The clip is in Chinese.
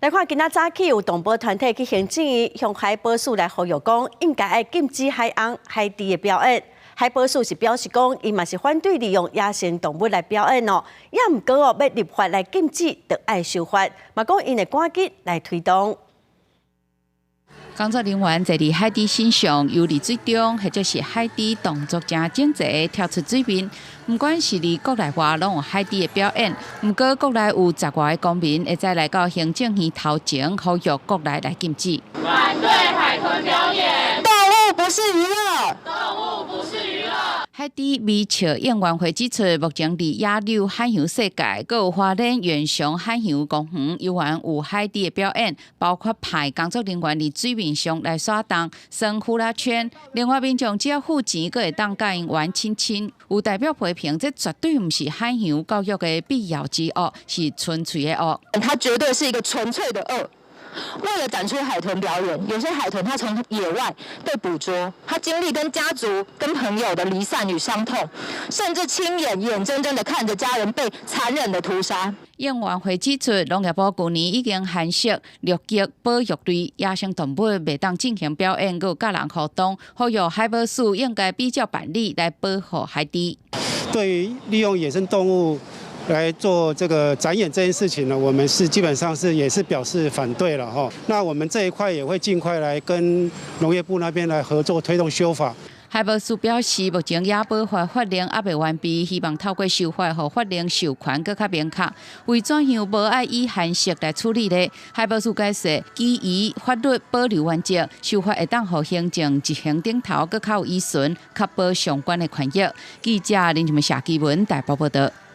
来看今仔早起有动保团体去行政院向海保署来呼吁讲，应该要禁止海洋、海猪的表演。海保署是表示讲，伊嘛是反对利用野生动物来表演哦，也毋过哦要立法来禁止，就爱修法，嘛讲因会赶紧来推动。 工作人员坐伫海底欣赏游离水中，或者是海底动作正整齐，跳出水面。不管是伫国内外，拢有海底的表演。不过国内有10外个公民会再来到行政院头前，呼吁国内来禁止。反对海豚表演，动物不是娱乐，动物不是娱乐。 海底美笑应援会指出，目前伫野柳海洋世界，佮有花莲远雄海洋公园，依然有海底的表演，包括派工作人员伫水面上来耍动、耍呼啦圈。另外，民众只要付钱，佮会当甲因玩亲亲。有代表批评，这绝对毋是海洋教育的必要之恶，是纯粹的恶。它绝对是一个纯粹的恶。 为了展出海豚表演，有些海豚它从野外被捕捉，它经历跟家族、跟朋友的离散与伤痛，甚至亲眼睁睁的看着家人被残忍的屠杀。应援会指出，农业部去年已经函释6级保育类野生动物袂当进行表演，佮甲人互动，呼吁海保署应该比照办理来保护海底。对于利用野生动物 来做这个展演这件事情呢，我们是基本上也是表示反对了哈。那我们这一块也会尽快来跟农业部那边来合作推动修法。海保署表示，目前野保法法令还未完备，希望透过修法，让法令授权更加明确。为怎样无爱以函释来处理呢？海保署解释，基于法律保留原则，修法会当互行政执行顶头更较有依循，确保相关的权益。记者林志文、夏基文台北报道。